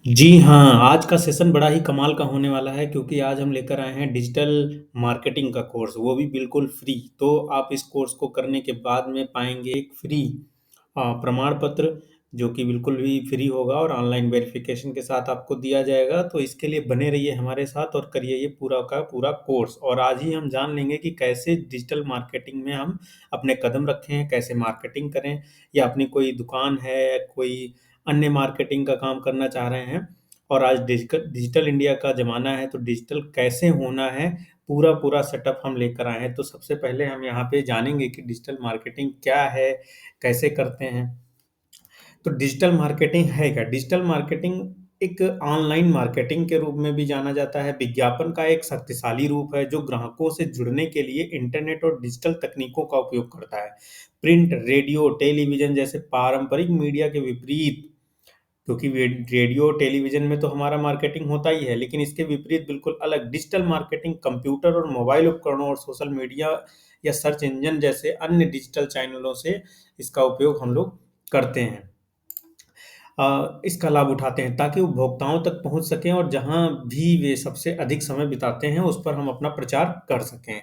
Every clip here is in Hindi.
जी हाँ, आज का सेशन बड़ा ही कमाल का होने वाला है क्योंकि आज हम लेकर आए हैं डिजिटल मार्केटिंग का कोर्स, वो भी बिल्कुल फ्री। तो आप इस कोर्स को करने के बाद में पाएँगे एक फ्री प्रमाण पत्र जो कि बिल्कुल भी फ्री होगा और ऑनलाइन वेरिफ़िकेशन के साथ आपको दिया जाएगा। तो इसके लिए बने रहिए हमारे साथ और करिए ये पूरा का पूरा कोर्स। और आज ही हम जान लेंगे कि कैसे डिजिटल मार्केटिंग में हम अपने कदम रखें, कैसे मार्केटिंग करें या अपनी कोई दुकान है, कोई अन्य मार्केटिंग का काम करना चाह रहे हैं और आज डिजिटल इंडिया का ज़माना है, तो डिजिटल कैसे होना है, पूरा-पूरा सेटअप हम लेकर आए हैं। तो सबसे पहले हम यहाँ पे जानेंगे कि डिजिटल मार्केटिंग क्या है, कैसे करते हैं? तो डिजिटल मार्केटिंग है क्या? डिजिटल मार्केटिंग एक ऑनलाइन मार्केटिंग के रूप में भी जाना जाता है। विज्ञापन का एक शक्तिशाली रूप है जो ग्राहकों से जुड़ने के लिए इंटरनेट और डिजिटल तकनीकों का उपयोग करता है। प्रिंट, रेडियो, टेलीविज़न जैसे पारंपरिक मीडिया के विपरीत, क्योंकि रेडियो, टेलीविज़न में तो हमारा मार्केटिंग होता ही है, लेकिन इसके विपरीत बिल्कुल अलग डिजिटल मार्केटिंग कंप्यूटर और मोबाइल उपकरणों और सोशल मीडिया या सर्च इंजन जैसे अन्य डिजिटल चैनलों से इसका उपयोग हम लोग करते हैं। इसका लाभ उठाते हैं ताकि उपभोक्ताओं तक पहुँच सकें और जहाँ भी वे सबसे अधिक समय बिताते हैं, उस पर हम अपना प्रचार कर सकें।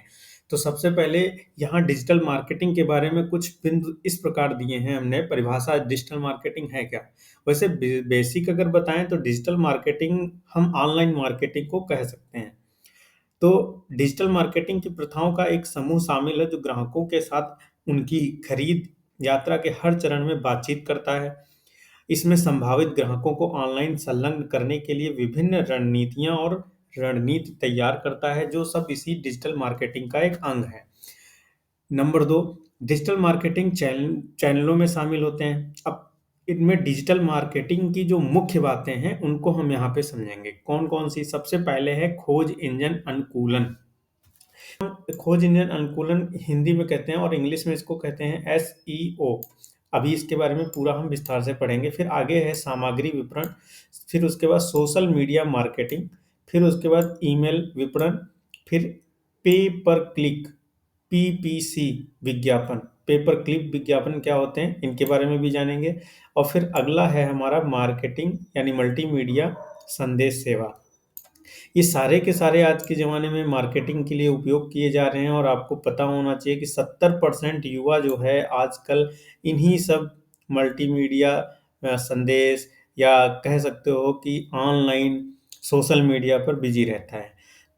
तो सबसे पहले यहाँ डिजिटल मार्केटिंग के बारे में कुछ बिंदु इस प्रकार दिए हैं हमने परिभाषा डिजिटल मार्केटिंग है क्या? वैसे बेसिक अगर बताएँ तो डिजिटल मार्केटिंग हम ऑनलाइन मार्केटिंग को कह सकते हैं। तो डिजिटल मार्केटिंग की प्रथाओं का एक समूह शामिल है जो ग्राहकों के साथ उनकी खरीद यात्रा के हर चरण में बातचीत करता है। इसमें संभावित ग्राहकों को ऑनलाइन संलग्न करने के लिए विभिन्न रणनीतियाँ और रणनीति तैयार करता है, जो सब इसी डिजिटल मार्केटिंग का एक अंग है। नंबर 2, डिजिटल मार्केटिंग चैनलों में शामिल होते हैं। अब इनमें डिजिटल मार्केटिंग की जो मुख्य बातें हैं, उनको हम यहाँ पे समझेंगे। कौन-कौन सी? सबसे पहले है खोज इंजन अनुकूलन। खोज इंजन अनुकूलन हिंदी में कहते हैं और इंग्लिश में इसको कहते हैं एसईओ। अभी इसके बारे में पूरा हम विस्तार से पढ़ेंगे। फिर आगे है सामग्री विपणन, फिर उसके बाद सोशल मीडिया मार्केटिंग, फिर उसके बाद ईमेल विपणन, फिर पे पर क्लिक पीपीसी विज्ञापन। पे पर क्लिक विज्ञापन क्या होते हैं, इनके बारे में भी जानेंगे। और फिर अगला है हमारा मार्केटिंग यानी मल्टीमीडिया संदेश सेवा। ये सारे के सारे आज के ज़माने में मार्केटिंग के लिए उपयोग किए जा रहे हैं और आपको पता होना चाहिए कि 70% युवा जो है आजकल इन्हीं सब मल्टीमीडिया संदेश या कह सकते हो कि ऑनलाइन सोशल मीडिया पर बिज़ी रहता है।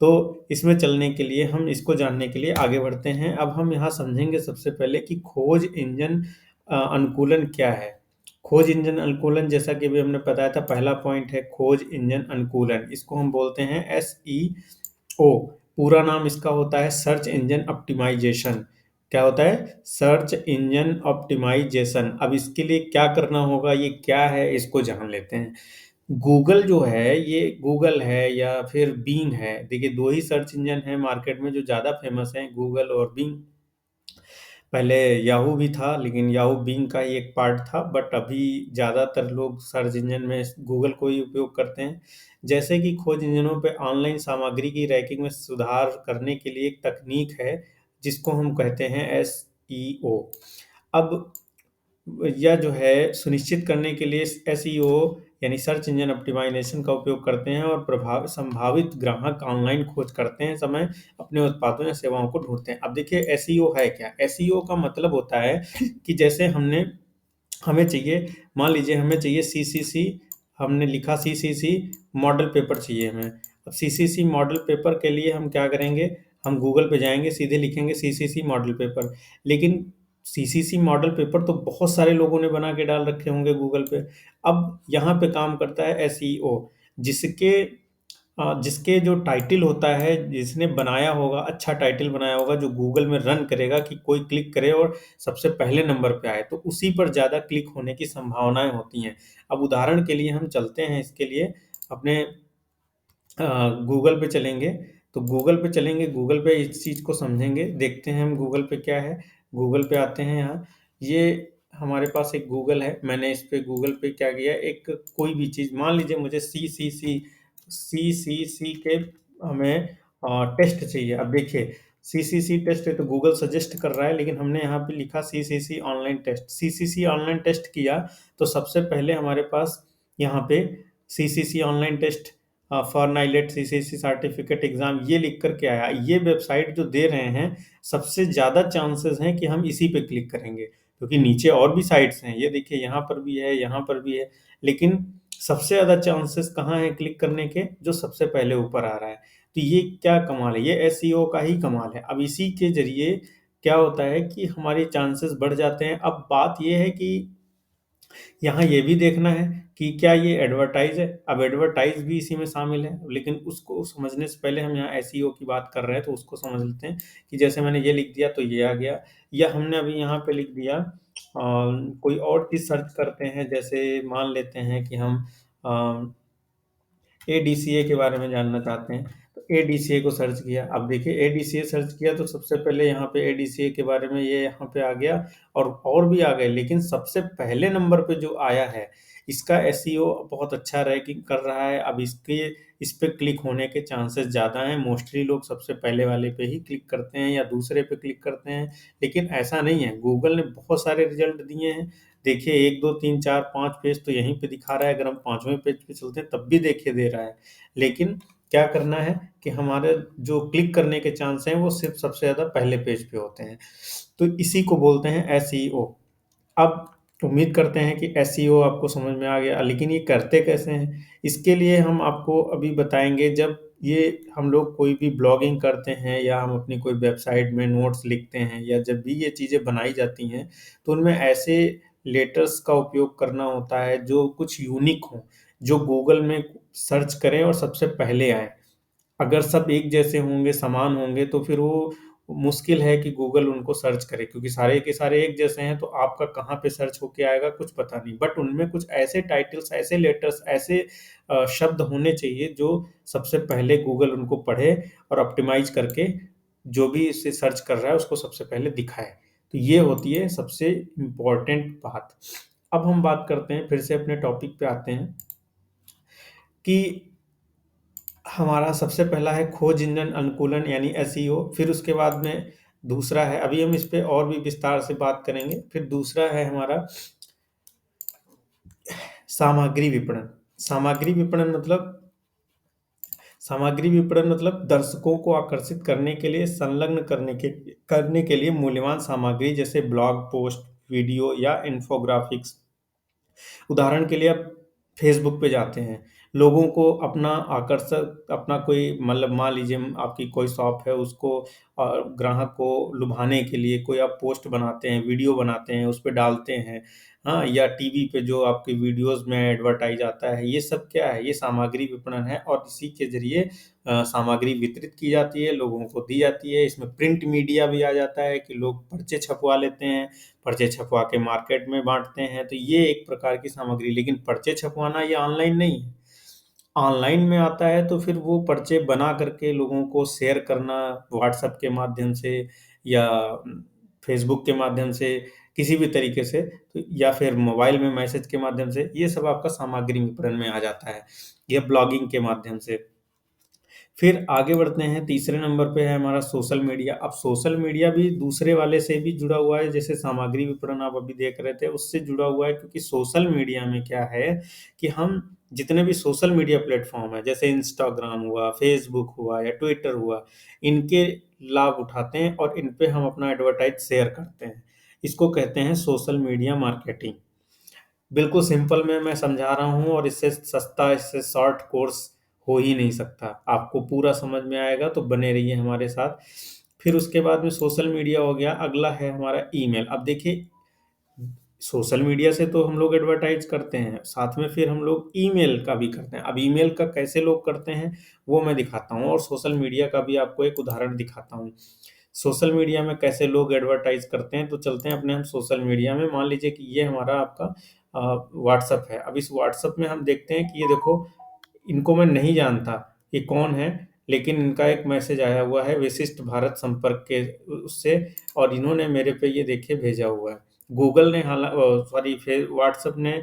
तो इसमें चलने के लिए हम इसको जानने के लिए आगे बढ़ते हैं। अब हम यहाँ समझेंगे सबसे पहले कि खोज इंजन अनुकूलन क्या है? खोज इंजन अनुकूलन जैसा कि अभी हमने बताया था, पहला पॉइंट है खोज इंजन अनुकूलन। इसको हम बोलते हैं एसईओ। पूरा नाम इसका होता है सर्च इंजन ऑप्टिमाइजेशन। क्या होता है? Search engine optimization. अब इसके लिए क्या करना होगा, ये क्या है, इसको जान लेते हैं। गूगल जो है, ये गूगल है या फिर बिंग है। देखिए 2 ही सर्च इंजन हैं मार्केट में जो ज़्यादा फेमस हैं, गूगल और बिंग। पहले याहू भी था, लेकिन याहू बिंग का ही एक पार्ट था, बट अभी ज़्यादातर लोग सर्च इंजन में गूगल को ही उपयोग करते हैं। जैसे कि खोज इंजनों पे ऑनलाइन सामग्री की रैंकिंग में सुधार करने के लिए एक तकनीक है, जिसको हम कहते हैं एसईओ। अब यह जो है सुनिश्चित करने के लिए एसईओ यानी सर्च इंजन ऑप्टिमाइजेशन का उपयोग करते हैं और संभावित ग्राहक ऑनलाइन खोज करते हैं समय अपने उत्पादों या सेवाओं को ढूँढते हैं। अब देखिए एसईओ है क्या? एसईओ का मतलब होता है कि जैसे हमें चाहिए, मान लीजिए हमें चाहिए सीसीसी, हमने लिखा सीसीसी मॉडल पेपर चाहिए हमें। अब सीसीसी मॉडल पेपर के लिए हम क्या करेंगे, हम गूगल पे जाएँगे, सीधे लिखेंगे सीसीसी मॉडल पेपर। लेकिन सीसीसी मॉडल पेपर तो बहुत सारे लोगों ने बना के डाल रखे होंगे गूगल पे। अब यहाँ पे काम करता है एसईओ, जिसके जिसके जो टाइटल होता है, जिसने बनाया होगा, अच्छा टाइटल बनाया होगा जो गूगल में रन करेगा कि कोई क्लिक करे और सबसे पहले नंबर पे आए, तो उसी पर ज़्यादा क्लिक होने की संभावनाएँ होती हैं। अब उदाहरण के लिए हम चलते हैं इसके लिए अपने गूगल पे चलेंगे, तो गूगल पे चलेंगे, गूगल पे इस चीज़ को समझेंगे, देखते हैं हम गूगल पे क्या है। गूगल पे आते हैं यहाँ, ये हमारे पास एक गूगल है, मैंने इस पे गूगल पे क्या किया, एक कोई भी चीज़ मान लीजिए मुझे सीसीसी के हमें टेस्ट चाहिए। अब देखिए सीसीसी टेस्ट है तो गूगल सजेस्ट कर रहा है, लेकिन हमने यहाँ पे लिखा CCC online test. CCC online test किया तो सबसे पहले हमारे पास यहाँ पे CCC online test for NIELIT CCC certificate exam, ये लिख कर के आया। ये वेबसाइट जो दे रहे हैं, सबसे ज़्यादा चांसेस हैं कि हम इसी पे क्लिक करेंगे, क्योंकि नीचे और भी साइट्स हैं, ये देखिए यहाँ पर भी है, यहाँ पर भी है, लेकिन सबसे ज़्यादा चांसेस कहाँ है क्लिक करने के, जो सबसे पहले ऊपर आ रहा है। तो ये क्या कमाल है, ये एसईओ का ही कमाल है। अब इसी के जरिए क्या होता है कि हमारे चांसेस बढ़ जाते हैं। अब बात ये है कि यहाँ ये भी देखना है कि क्या ये एडवर्टाइज है। अब एडवर्टाइज भी इसी में शामिल है, लेकिन उसको समझने से पहले हम यहाँ एसईओ की बात कर रहे हैं, तो उसको समझ लेते हैं कि जैसे मैंने ये लिख दिया तो ये आ गया, या हमने अभी यहाँ पे लिख दिया कोई और चीज़ सर्च करते हैं, जैसे मान लेते हैं कि हम एडीसीए के बारे में जानना चाहते हैं, तो एडीसीए को सर्च किया। अब देखिए एडीसीए सर्च किया तो सबसे पहले यहाँ पे एडीसीए के बारे में ये यहाँ पे आ गया, और भी आ गए, लेकिन सबसे पहले नंबर पे जो आया है, इसका एसईओ बहुत अच्छा रैंकिंग कर रहा है। अब इस पे क्लिक होने के चांसेस ज़्यादा हैं। मोस्टली लोग सबसे पहले वाले पे ही क्लिक करते हैं या दूसरे पे क्लिक करते हैं, लेकिन ऐसा नहीं है। गूगल ने बहुत सारे रिजल्ट दिए हैं। देखिए 1, 2, 3, 4, 5 पेज तो यहीं पे दिखा रहा है, अगर हम 5वें पेज पे चलते हैं तब भी देखिए दे रहा है। लेकिन क्या करना है कि हमारे जो क्लिक करने के चांस हैं वो सिर्फ सबसे ज़्यादा पहले पेज पे होते हैं। तो इसी को बोलते हैं एसईओ। अब उम्मीद करते हैं कि एसईओ आपको समझ में आ गया, लेकिन ये करते कैसे हैं? इसके लिए हम आपको अभी बताएँगे। जब ये हम लोग कोई भी ब्लॉगिंग करते हैं या हम अपनी कोई वेबसाइट में नोट्स लिखते हैं, या जब भी ये चीज़ें बनाई जाती हैं, तो उनमें ऐसे लेटर्स का उपयोग करना होता है जो कुछ यूनिक हों, जो गूगल में सर्च करें और सबसे पहले आएँ। अगर सब एक जैसे होंगे, समान होंगे, तो फिर वो मुश्किल है कि गूगल उनको सर्च करे, क्योंकि सारे के सारे एक जैसे हैं, तो आपका कहाँ पे सर्च होके आएगा कुछ पता नहीं। बट उनमें कुछ ऐसे टाइटल्स, ऐसे लेटर्स, ऐसे शब्द होने चाहिए जो सबसे पहले गूगल उनको पढ़े और ऑप्टिमाइज़ करके जो भी इसे सर्च कर रहा है उसको सबसे पहले दिखाए। तो ये होती है सबसे इम्पोर्टेंट बात। अब हम बात करते हैं, फिर से अपने टॉपिक पे आते हैं कि हमारा सबसे पहला है खोज इंजन अनुकूलन यानी एसईओ। फिर उसके बाद में दूसरा है, अभी हम इस पे और भी विस्तार से बात करेंगे। फिर दूसरा है हमारा सामग्री विपणन। सामग्री विपणन मतलब सामग्री विपणन मतलब दर्शकों को आकर्षित करने के लिए, संलग्न करने के लिए मूल्यवान सामग्री, जैसे ब्लॉग पोस्ट, वीडियो या इन्फोग्राफिक्स। उदाहरण के लिए आप फेसबुक पे जाते हैं, लोगों को अपना आकर्षक, अपना कोई मतलब मान लीजिए आपकी कोई शॉप है, उसको ग्राहक को लुभाने के लिए कोई आप पोस्ट बनाते हैं, वीडियो बनाते हैं, उस पे डालते हैं, हाँ, या टीवी पे जो आपकी वीडियोस में एडवर्टाइज आता है, ये सब क्या है, ये सामग्री विपणन है। और इसी के जरिए सामग्री वितरित की जाती है, लोगों को दी जाती है। इसमें प्रिंट मीडिया भी आ जाता है कि लोग पर्चे छपवा लेते हैं, पर्चे छपवा के मार्केट में बाँटते हैं, तो ये एक प्रकार की सामग्री। लेकिन पर्चे छपवाना ये ऑनलाइन नहीं है। ऑनलाइन में आता है तो फिर वो पर्चे बना करके लोगों को शेयर करना व्हाट्सएप के माध्यम से, या फेसबुक के माध्यम से, किसी भी तरीके से, तो या फिर मोबाइल में मैसेज के माध्यम से, ये सब आपका सामग्री विपणन में आ जाता है, या ब्लॉगिंग के माध्यम से। फिर आगे बढ़ते हैं, तीसरे नंबर पे है हमारा सोशल मीडिया। अब सोशल मीडिया भी दूसरे वाले से भी जुड़ा हुआ है, जैसे सामग्री विपणन आप अभी देख रहे थे, उससे जुड़ा हुआ है, क्योंकि सोशल मीडिया में क्या है कि हम जितने भी सोशल मीडिया प्लेटफ़ॉर्म हैं, जैसे इंस्टाग्राम हुआ, फ़ेसबुक हुआ या ट्विटर हुआ, इनके लाभ उठाते हैं और इन पे हम अपना एडवर्टाइज़ शेयर करते हैं। इसको कहते हैं सोशल मीडिया मार्केटिंग। बिल्कुल सिंपल में मैं समझा रहा हूँ, और इससे सस्ता, इससे शॉर्ट कोर्स हो ही नहीं सकता। आपको पूरा समझ में आएगा तो बने रहिए हमारे साथ। फिर उसके बाद में सोशल मीडिया हो गया, अगला है हमारा ईमेल। अब देखिए सोशल मीडिया से तो हम लोग एडवर्टाइज़ करते हैं, साथ में फिर हम लोग ईमेल का भी करते हैं। अब ईमेल का कैसे लोग करते हैं, वो मैं दिखाता हूँ, और सोशल मीडिया का भी आपको एक उदाहरण दिखाता हूँ। सोशल मीडिया में कैसे लोग एडवर्टाइज़ करते हैं, तो चलते हैं अपने हम सोशल मीडिया में। मान लीजिए कि ये हमारा आपका व्हाट्सएप है। अब इस व्हाट्सएप में हम देखते हैं कि ये देखो, इनको मैं नहीं जानता, ये कौन है, लेकिन इनका एक मैसेज आया हुआ है विशिष्ट भारत संपर्क के उससे, और इन्होंने मेरे पे ये देखिए भेजा हुआ है। गूगल ने सॉरी फे व्हाट्सएप ने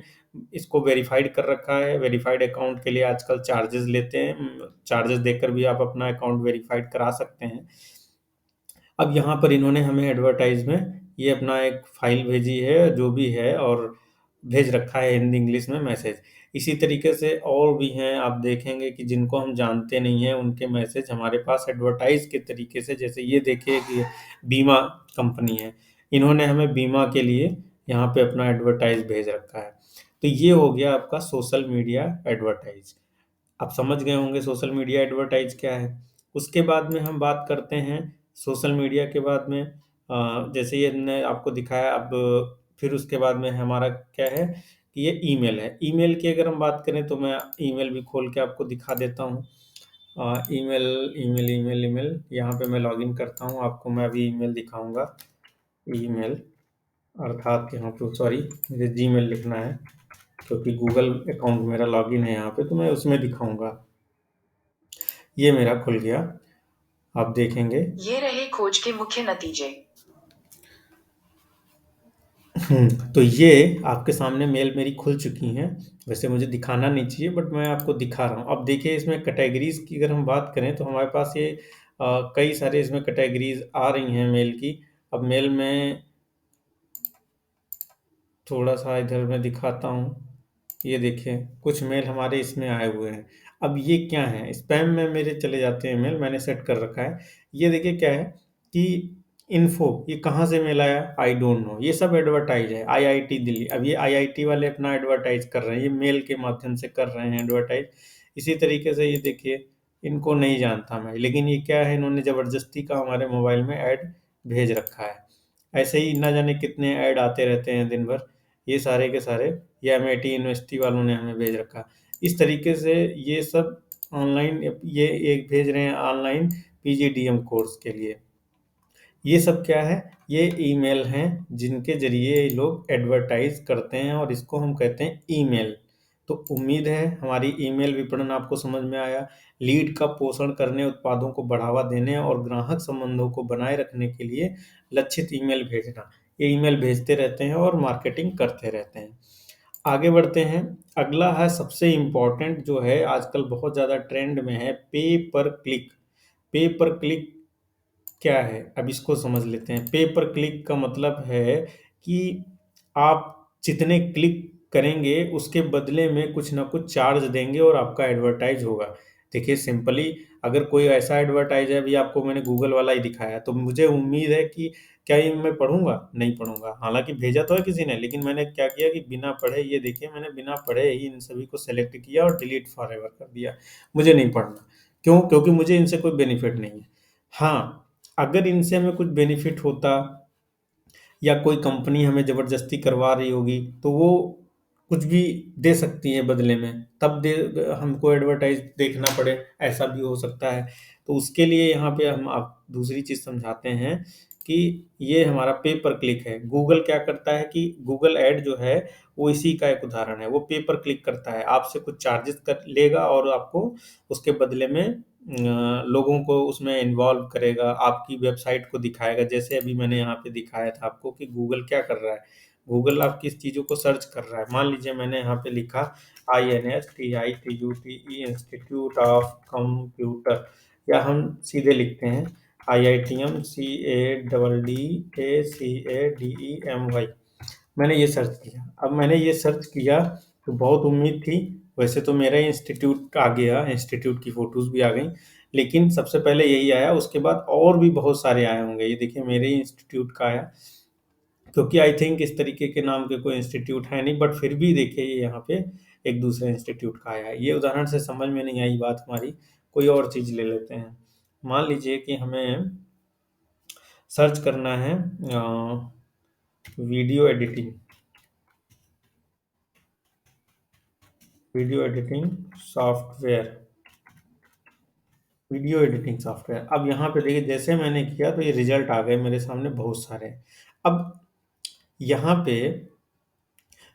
इसको वेरिफ़ाइड कर रखा है। वेरिफ़ाइड अकाउंट के लिए आजकल चार्जेज़ लेते हैं। चार्जेज़ देकर भी आप अपना अकाउंट वेरिफ़ाइड करा सकते हैं। अब यहाँ पर इन्होंने हमें एडवर्टाइज़ में ये अपना एक फ़ाइल भेजी है, जो भी है, और भेज रखा है हिंदी इंग्लिश में मैसेज। इसी तरीके से और भी हैं, आप देखेंगे कि जिनको हम जानते नहीं हैं उनके मैसेज हमारे पास एडवर्टाइज के तरीके से, जैसे ये देखिए कि बीमा कंपनी है, इन्होंने हमें बीमा के लिए यहाँ पे अपना एडवर्टाइज भेज रखा है। तो ये हो गया आपका सोशल मीडिया एडवर्टाइज। आप समझ गए होंगे सोशल मीडिया एडवर्टाइज क्या है। उसके बाद में हम बात करते हैं सोशल मीडिया के बाद में, जैसे ये हमने आपको दिखाया। अब फिर उसके बाद में हमारा क्या है कि ये ईमेल है। ईमेल की अगर हम बात करें तो मैं ईमेल भी खोल के आपको दिखा देता हूँ। ईमेल ईमेल ईमेल ईमेल यहाँ पे मैं लॉगिन करता हूँ, आपको मैं अभी ईमेल दिखाऊंगा। ईमेल अर्थात यहाँ पे सॉरी, मुझे जीमेल लिखना है क्योंकि गूगल अकाउंट मेरा लॉगिन है यहाँ पे, तो मैं उसमें दिखाऊंगा। ये मेरा खुल गया, आप देखेंगे। ये रहे खोज के मुख्य नतीजे। तो ये आपके सामने मेल मेरी खुल चुकी हैं। वैसे मुझे दिखाना नहीं चाहिए बट मैं आपको दिखा रहा हूँ। अब देखिए इसमें कैटेगरीज की अगर हम बात करें तो हमारे पास ये कई सारे इसमें कैटेगरीज आ रही हैं मेल की। अब मेल में थोड़ा सा इधर मैं दिखाता हूँ। ये देखिए कुछ मेल हमारे इसमें आए हुए हैं। अब ये क्या है, स्पैम में मेरे चले जाते हैं मेल, मैंने सेट कर रखा है। ये देखिए क्या है कि इन्फो, ये कहाँ से मेल आया आई डोंट नो, ये सब एडवर्टाइज है आईआईटी दिल्ली। अब ये आईआईटी वाले अपना एडवर्टाइज कर रहे हैं, ये मेल के माध्यम से कर रहे हैं एडवर्टाइज। इसी तरीके से ये देखिए, इनको नहीं जानता मैं, लेकिन ये क्या है, इन्होंने जबरदस्ती का हमारे मोबाइल में ऐड भेज रखा है। ऐसे ही ना जाने कितने ऐड आते रहते हैं दिन भर। ये सारे के सारे ये एमआईटी यूनिवर्सिटी वालों ने हमें भेज रखा। इस तरीके से ये सब ऑनलाइन, ये एक भेज रहे हैं ऑनलाइन पीजीडीएम कोर्स के लिए। ये सब क्या है, ये ईमेल हैं जिनके जरिए ये लोग एडवर्टाइज करते हैं और इसको हम कहते हैं ईमेल। तो उम्मीद है हमारी ईमेल विपणन आपको समझ में आया। लीड का पोषण करने, उत्पादों को बढ़ावा देने और ग्राहक संबंधों को बनाए रखने के लिए लक्षित ईमेल भेजना। ये ईमेल भेजते रहते हैं और मार्केटिंग करते रहते हैं। आगे बढ़ते हैं। अगला है सबसे इम्पोर्टेंट, जो है आजकल बहुत ज़्यादा ट्रेंड में है, पे पर क्लिक। पे पर क्लिक क्या है, अब इसको समझ लेते हैं। पे पर क्लिक का मतलब है कि आप जितने क्लिक करेंगे उसके बदले में कुछ ना कुछ चार्ज देंगे और आपका एडवर्टाइज होगा। देखिए सिंपली, अगर कोई ऐसा एडवर्टाइज है, अभी आपको मैंने गूगल वाला ही दिखाया, तो मुझे उम्मीद है कि क्या ये मैं पढ़ूंगा, नहीं पढ़ूंगा। हालांकि भेजा तो है किसी ने, लेकिन मैंने क्या किया कि बिना पढ़े, ये देखिए मैंने बिना पढ़े ही इन सभी को सेलेक्ट किया और डिलीट फॉर एवर कर दिया। मुझे नहीं पढ़ना। क्यों? क्योंकि मुझे इनसे कोई बेनिफिट नहीं है। हाँ, अगर इनसे हमें कुछ बेनिफिट होता या कोई कंपनी हमें ज़बरदस्ती करवा रही होगी तो वो कुछ भी दे सकती है बदले में, तब दे हमको एडवर्टाइज देखना पड़े, ऐसा भी हो सकता है। तो उसके लिए यहाँ पे हम आप दूसरी चीज़ समझाते हैं कि ये हमारा पे पर क्लिक है। गूगल क्या करता है कि गूगल ऐड जो है वो इसी का एक उदाहरण है। वो पे पर क्लिक करता है, आपसे कुछ चार्जेस कर लेगा और आपको उसके बदले में लोगों को उसमें इन्वॉल्व करेगा, आपकी वेबसाइट को दिखाएगा। जैसे अभी मैंने यहाँ पे दिखाया था आपको कि गूगल क्या कर रहा है। गूगल आपकी इस चीज़ों को सर्च कर रहा है। मान लीजिए मैंने यहाँ पे लिखा INSTITUTE इंस्टीट्यूट ऑफ कंप्यूटर, या हम सीधे लिखते हैं IITM CADDACADEMY। मैंने ये सर्च किया। अब मैंने ये सर्च किया तो बहुत उम्मीद थी, वैसे तो मेरा इंस्टीट्यूट आ गया, इंस्टीट्यूट की फ़ोटोज़ भी आ गई, लेकिन सबसे पहले यही आया, उसके बाद और भी बहुत सारे आए होंगे। ये देखिए मेरे ही इंस्टीट्यूट का आया, क्योंकि आई थिंक इस तरीके के नाम के कोई इंस्टीट्यूट है नहीं, बट फिर भी देखिए ये यहाँ पे एक दूसरे इंस्टीट्यूट का आया है। ये उदाहरण से समझ में नहीं आई बात हमारी, कोई और चीज़ ले लेते हैं। मान लीजिए कि हमें सर्च करना है video editing, video editing software, video editing software. अब यहाँ पे देखिए जैसे मैंने किया तो ये रिजल्ट आ गए मेरे सामने बहुत सारे। अब यहाँ पे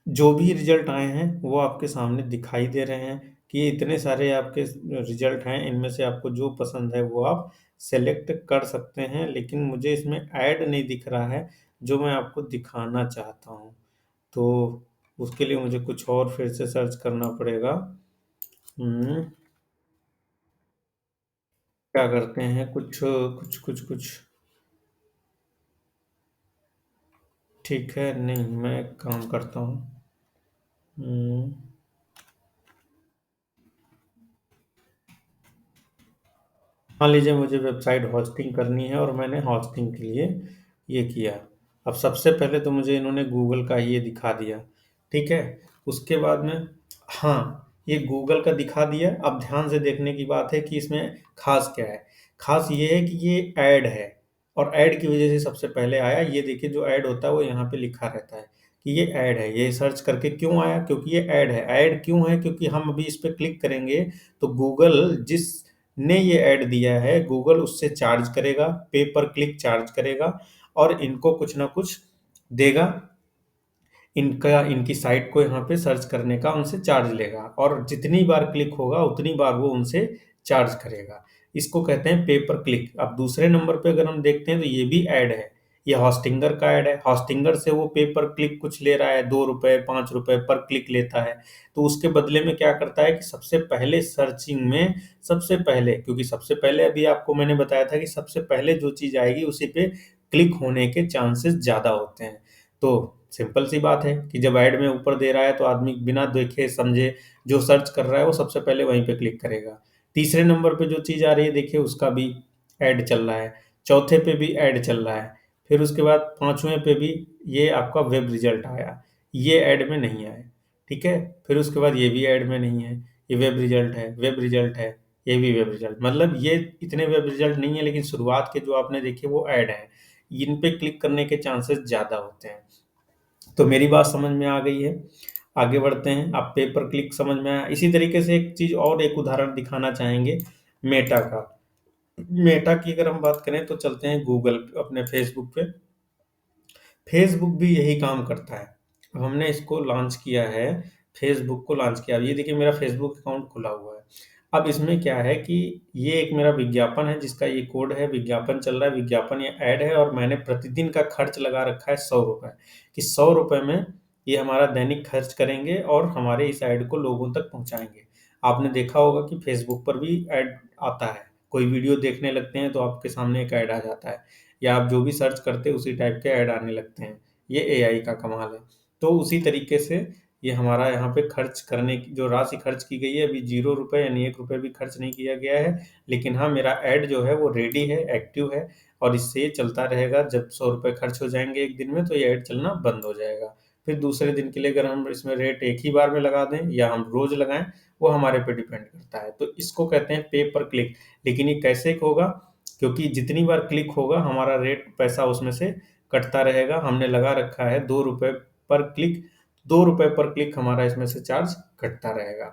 जो भी रिजल्ट आए हैं वो आपके सामने दिखाई दे रहे हैं कि ये इतने सारे आपके रिजल्ट हैं, इनमें से आपको जो पसंद है वो आप सेलेक्ट कर सकते हैं। लेकिन मुझे इसमें ऐड नहीं दिख रहा है जो मैं आपको दिखाना चाहता हूँ, तो उसके लिए मुझे कुछ और फिर से सर्च करना पड़ेगा। क्या करते हैं, कुछ कुछ कुछ कुछ ठीक है, नहीं मैं एक काम करता हूँ, हम्म, मान लीजिए मुझे वेबसाइट होस्टिंग करनी है और मैंने होस्टिंग के लिए ये किया। अब सबसे पहले तो मुझे इन्होंने गूगल का ये दिखा दिया, ठीक है। उसके बाद में, हाँ, ये गूगल का दिखा दिया। अब ध्यान से देखने की बात है कि इसमें खास क्या है। खास ये है कि ये ऐड है, और ऐड की वजह से सबसे पहले आया। ये देखिए, जो ऐड होता है वो यहाँ पे लिखा रहता है कि ये ऐड है। ये सर्च करके क्यों आया? क्योंकि ये ऐड है। ऐड क्यों है? क्योंकि हम अभी इस पे क्लिक करेंगे तो गूगल जिस ने ये ऐड दिया है, गूगल उससे चार्ज करेगा, पे पर क्लिक चार्ज करेगा, और इनको कुछ ना कुछ देगा। इनका इनकी साइट को यहाँ पे सर्च करने का उनसे चार्ज लेगा, और जितनी बार क्लिक होगा उतनी बार वो उनसे चार्ज करेगा। इसको कहते हैं पे पर क्लिक। अब दूसरे नंबर पे अगर हम देखते हैं तो ये भी ऐड है। ये हॉस्टिंगर का ऐड है। हॉस्टिंगर से वो पे पर क्लिक कुछ ले रहा है, 2 रुपए 5 रुपए पर क्लिक लेता है। तो उसके बदले में क्या करता है कि सबसे पहले सर्चिंग में, सबसे पहले, क्योंकि सबसे पहले अभी आपको मैंने बताया था कि सबसे पहले जो चीज आएगी उसी पे क्लिक होने के चांसेस ज्यादा होते हैं। तो सिंपल सी बात है कि जब ऐड में ऊपर दे रहा है तो आदमी बिना देखे समझे जो सर्च कर रहा है वो सबसे पहले वहीं पे क्लिक करेगा। तीसरे नंबर पे जो चीज़ आ रही है देखिए, उसका भी ऐड चल रहा है। चौथे पे भी ऐड चल रहा है। फिर उसके बाद पांचवें पे भी ये आपका वेब रिजल्ट आया, ये ऐड में नहीं आया, ठीक है। फिर उसके बाद ये भी ऐड में नहीं है, ये वेब रिजल्ट है, वेब रिजल्ट है, ये भी वेब रिजल्ट। मतलब ये इतने वेब रिजल्ट नहीं है, लेकिन शुरुआत के जो आपने देखे वो ऐड है। इन पे क्लिक करने के चांसेस ज़्यादा होते हैं। तो मेरी बात समझ में आ गई है। आगे बढ़ते हैं। आप पे पर क्लिक समझ में आया। इसी तरीके से एक चीज और, एक उदाहरण दिखाना चाहेंगे मेटा का। मेटा की अगर हम बात करें तो चलते हैं गूगल अपने फेसबुक पे। फेसबुक भी यही काम करता है। अब हमने इसको लॉन्च किया है, फेसबुक को लॉन्च किया। अब ये देखिए, मेरा फेसबुक अकाउंट खुला हुआ है। अब इसमें क्या है कि ये एक मेरा विज्ञापन है जिसका ये कोड है, विज्ञापन चल रहा है, विज्ञापन ये ऐड है, और मैंने प्रतिदिन का खर्च लगा रखा है 100 रुपये, कि 100 रुपये में ये हमारा दैनिक खर्च करेंगे और हमारे इस ऐड को लोगों तक पहुंचाएंगे। आपने देखा होगा कि फेसबुक पर भी ऐड आता है। कोई वीडियो देखने लगते हैं तो आपके सामने एक ऐड आ जाता है, या आप जो भी सर्च करते हैं उसी टाइप के ऐड आने लगते हैं। ये एआई का कमाल है। तो उसी तरीके से ये हमारा यहाँ पे खर्च करने की जो राशि खर्च की गई है, अभी 0 रुपये यानी 1 रुपये भी खर्च नहीं किया गया है। लेकिन हाँ, मेरा ऐड जो है वो रेडी है, एक्टिव है, और इससे ये चलता रहेगा। जब 100 रुपये खर्च हो जाएंगे एक दिन में तो ये ऐड चलना बंद हो जाएगा। फिर दूसरे दिन के लिए अगर हम इसमें रेट एक ही बार में लगा दें या हम रोज लगाएं, वो हमारे पे डिपेंड करता है। तो इसको कहते हैं पे पर क्लिक। लेकिन ये कैसे होगा? क्योंकि जितनी बार क्लिक होगा हमारा रेट पैसा उसमें से कटता रहेगा। हमने लगा रखा है 2 रुपये पर क्लिक, 2 रुपये पर क्लिक हमारा इसमें से चार्ज कटता रहेगा।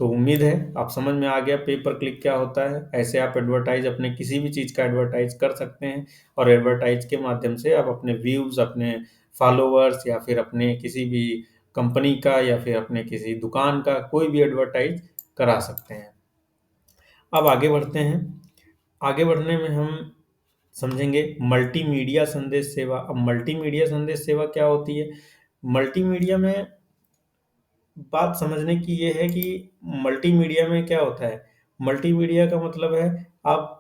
तो उम्मीद है आप समझ में आ गया पे पर क्लिक क्या होता है। ऐसे आप एडवर्टाइज, अपने किसी भी चीज़ का एडवर्टाइज कर सकते हैं, और एडवर्टाइज के माध्यम से आप अपने व्यूज़, अपने फॉलोअर्स, या फिर अपने किसी भी कंपनी का, या फिर अपने किसी दुकान का कोई भी एडवर्टाइज करा सकते हैं। अब आगे बढ़ते हैं। आगे बढ़ने में हम समझेंगे मल्टीमीडिया संदेश सेवा। अब मल्टीमीडिया संदेश सेवा क्या होती है? मल्टीमीडिया में बात समझने की ये है कि मल्टीमीडिया में क्या होता है। मल्टीमीडिया का मतलब है आप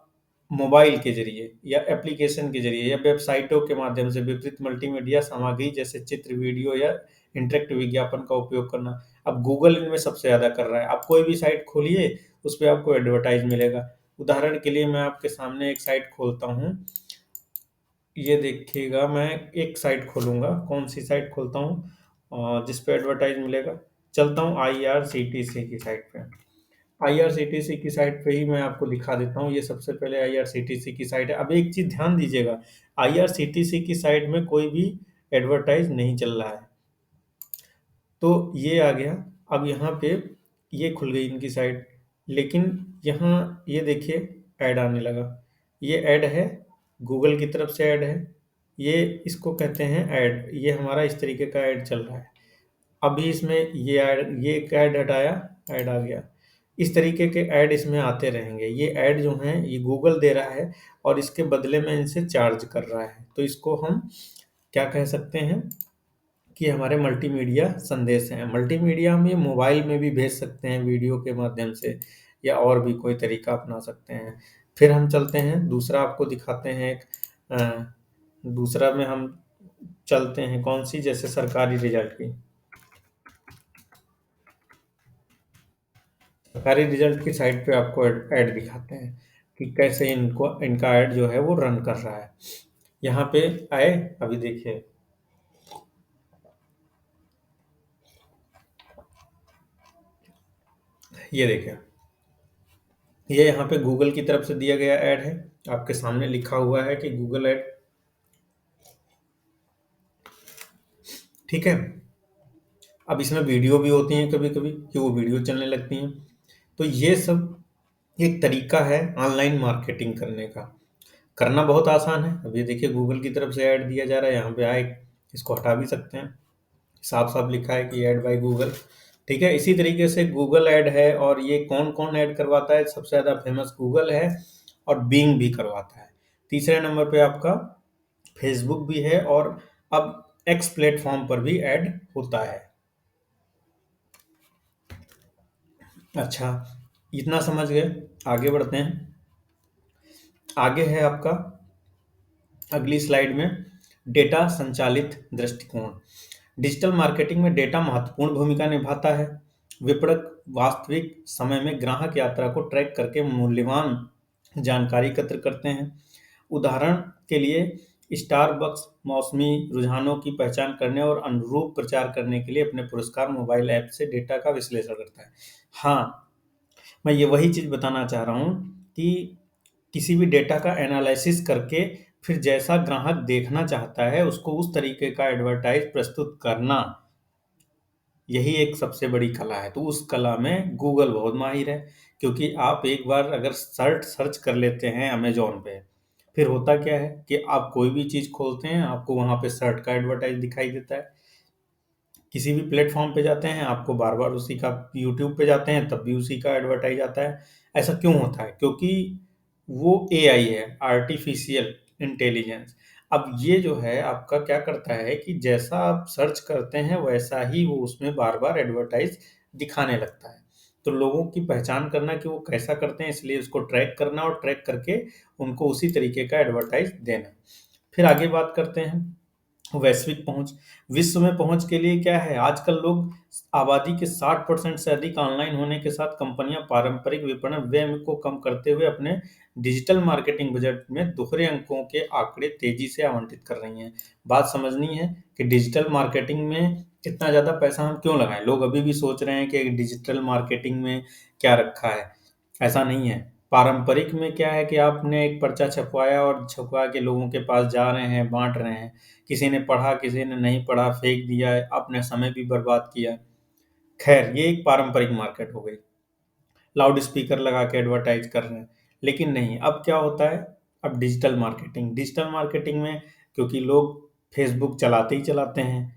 मोबाइल के जरिए या एप्लीकेशन के जरिए या वेबसाइटों के माध्यम से वितरित मल्टीमीडिया सामग्री जैसे चित्र, वीडियो या इंटरेक्टिव विज्ञापन का उपयोग करना। अब गूगल इनमें सबसे ज़्यादा कर रहा है। आप कोई भी साइट खोलिए, उस पर आपको एडवर्टाइज मिलेगा। उदाहरण के लिए मैं आपके सामने एक साइट खोलता हूँ। ये देखिएगा, मैं एक साइट खोलूंगा। कौन सी साइट खोलता हूँ जिस पे एडवर्टाइज मिलेगा? चलता हूँ आईआरसीटीसी की साइट पे। आईआरसीटीसी की साइट पे ही मैं आपको दिखा देता हूँ। ये सबसे पहले आईआरसीटीसी की साइट है। अब एक चीज ध्यान दीजिएगा, आईआरसीटीसी की साइट में कोई भी एडवर्टाइज नहीं चल रहा है। तो ये आ गया। अब यहाँ पे ये खुल गई इनकी साइट, लेकिन यहाँ ये देखिए ऐड आने लगा। ये ऐड है, गूगल की तरफ से ऐड है। ये इसको कहते हैं ऐड। ये हमारा इस तरीके का ऐड चल रहा है। अभी इसमें ये ऐड, ये एक ऐड हटाया, ऐड आ गया। इस तरीके के ऐड इसमें आते रहेंगे। ये ऐड जो हैं ये गूगल दे रहा है, और इसके बदले में इनसे चार्ज कर रहा है। तो इसको हम क्या कह सकते हैं कि हमारे मल्टीमीडिया संदेश हैं। मल्टीमीडिया हम ये मोबाइल में भी भेज सकते हैं वीडियो के माध्यम से, या और भी कोई तरीका अपना सकते हैं। फिर हम चलते हैं, दूसरा आपको दिखाते हैं एक दूसरा में हम चलते हैं कौन सी, जैसे सरकारी रिजल्ट की। सरकारी रिजल्ट की साइट पे आपको ऐड दिखाते हैं कि कैसे इनको इनका ऐड जो है वो रन कर रहा है। यहाँ पे आए, अभी देखिए, ये देखिए, ये यहाँ पे गूगल की तरफ से दिया गया ऐड है। आपके सामने लिखा हुआ है कि गूगल ऐड, ठीक है। अब इसमें वीडियो भी होती हैं कभी कभी कि वो वीडियो चलने लगती हैं। तो ये सब एक तरीका है ऑनलाइन मार्केटिंग करने का। करना बहुत आसान है। अब ये देखिए, गूगल की तरफ से ऐड दिया जा रहा है, यहाँ पे आए, इसको हटा भी सकते हैं। साफ साफ लिखा है कि ऐड बाय गूगल, ठीक है। इसी तरीके से गूगल ऐड है, और ये कौन कौन ऐड करवाता है? सबसे ज़्यादा फेमस गूगल है, और बिंग भी करवाता है। तीसरे नंबर पे आपका फेसबुक भी है, और अब एक्स प्लेटफॉर्म पर भी ऐड होता है। अच्छा, इतना समझ गए, आगे बढ़ते हैं। आगे है आपका अगली स्लाइड में डेटा संचालित दृष्टिकोण। डिजिटल मार्केटिंग में डेटा महत्वपूर्ण भूमिका निभाता है। विपणक वास्तविक समय में ग्राहक यात्रा को ट्रैक करके मूल्यवान जानकारी एकत्र करते हैं। उदाहरण के लिए स्टारबक्स मौसमी रुझानों की पहचान करने और अनुरूप प्रचार करने के लिए अपने पुरस्कार मोबाइल ऐप से डेटा का विश्लेषण करता है। हाँ, मैं ये वही चीज़ बताना चाह रहा हूँ कि किसी भी डेटा का एनालिसिस करके फिर जैसा ग्राहक देखना चाहता है उसको उस तरीके का एडवर्टाइज प्रस्तुत करना, यही एक सबसे बड़ी कला है। तो उस कला में गूगल बहुत माहिर है, क्योंकि आप एक बार अगर सर्च सर्च कर लेते हैं अमेजोन पे, फिर होता क्या है कि आप कोई भी चीज़ खोलते हैं, आपको वहाँ पे सर्च का एडवर्टाइज दिखाई देता है। किसी भी प्लेटफॉर्म पे जाते हैं, आपको बार बार उसी का, यूट्यूब पे जाते हैं तब भी उसी का एडवर्टाइज आता है। ऐसा क्यों होता है? क्योंकि वो एआई है, आर्टिफिशियल इंटेलिजेंस। अब ये जो है आपका क्या करता है कि जैसा आप सर्च करते हैं वैसा ही वो उसमें बार बार एडवर्टाइज दिखाने लगता है। तो लोगों की पहचान करना कि वो कैसा करते हैं, इसलिए उसको ट्रैक करना, और ट्रैक करके उनको उसी तरीके का एडवर्टाइज देना। फिर आगे बात करते हैं वैश्विक पहुंच। विश्व में पहुंच के लिए क्या है, आजकल लोग, आबादी के 60% से अधिक ऑनलाइन होने के साथ कंपनियां पारंपरिक विपणन व्यय को कम करते हुए अपने डिजिटल मार्केटिंग बजट में दोहरे अंकों के आंकड़े तेजी से आवंटित कर रही हैं। बात समझनी है कि डिजिटल मार्केटिंग में इतना ज़्यादा पैसा हम क्यों लगाएं। लोग अभी भी सोच रहे हैं कि डिजिटल मार्केटिंग में क्या रखा है। ऐसा नहीं है। पारंपरिक में क्या है कि आपने एक पर्चा छपवाया और छपवा के लोगों के पास जा रहे हैं, बांट रहे हैं। किसी ने पढ़ा, किसी ने नहीं पढ़ा, फेंक दिया, अपने समय भी बर्बाद किया। खैर, ये एक पारंपरिक मार्केट हो गई। लाउड स्पीकर लगा के एडवर्टाइज कर रहे हैं। लेकिन नहीं, अब क्या होता है, अब डिजिटल मार्केटिंग में, क्योंकि लोग फेसबुक चलाते ही चलाते हैं,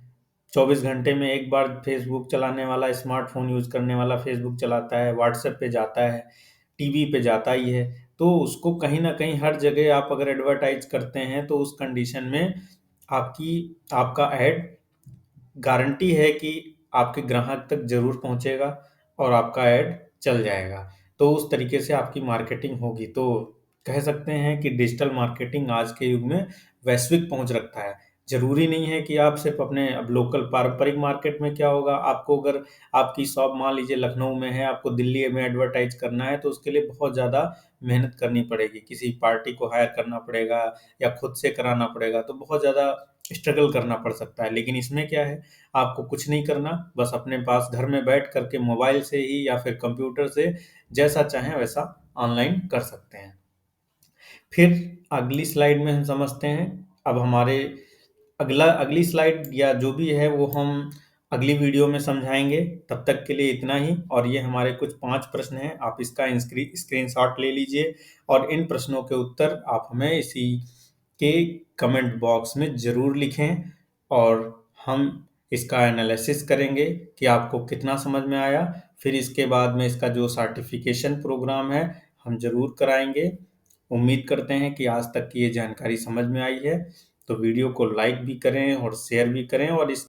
24 घंटे में एक बार फेसबुक चलाने वाला, स्मार्टफोन यूज करने वाला फेसबुक चलाता है, व्हाट्सएप पे जाता है, टीवी पे जाता ही है। तो उसको कहीं ना कहीं हर जगह आप अगर एडवर्टाइज करते हैं तो उस कंडीशन में आपकी आपका ऐड गारंटी है कि आपके ग्राहक तक ज़रूर पहुँचेगा, और आपका ऐड चल जाएगा। तो उस तरीके से आपकी मार्केटिंग होगी। तो कह सकते हैं कि डिजिटल मार्केटिंग आज के युग में वैश्विक पहुँच रखता है। ज़रूरी नहीं है कि आप सिर्फ़ अपने, अब लोकल पारंपरिक मार्केट में क्या होगा, आपको अगर आपकी शॉप मान लीजिए लखनऊ में है, आपको दिल्ली में एडवर्टाइज़ करना है, तो उसके लिए बहुत ज़्यादा मेहनत करनी पड़ेगी। किसी पार्टी को हायर करना पड़ेगा, या खुद से कराना पड़ेगा, तो बहुत ज़्यादा स्ट्रगल करना पड़ सकता है। लेकिन इसमें क्या है, आपको कुछ नहीं करना, बस अपने पास घर में बैठ करके मोबाइल से ही या फिर कंप्यूटर से जैसा चाहें वैसा ऑनलाइन कर सकते हैं। फिर अगली स्लाइड में हम समझते हैं। अब हमारे अगली स्लाइड या जो भी है वो हम अगली वीडियो में समझाएंगे। तब तक के लिए इतना ही। और ये हमारे कुछ 5 प्रश्न हैं, आप इसका स्क्रीनशॉट ले लीजिए, और इन प्रश्नों के उत्तर आप हमें इसी के कमेंट बॉक्स में ज़रूर लिखें, और हम इसका एनालिसिस करेंगे कि आपको कितना समझ में आया। फिर इसके बाद में इसका जो सर्टिफिकेशन प्रोग्राम है हम ज़रूर कराएंगे। उम्मीद करते हैं कि आज तक की ये जानकारी समझ में आई है। तो वीडियो को लाइक भी करें और शेयर भी करें, और इस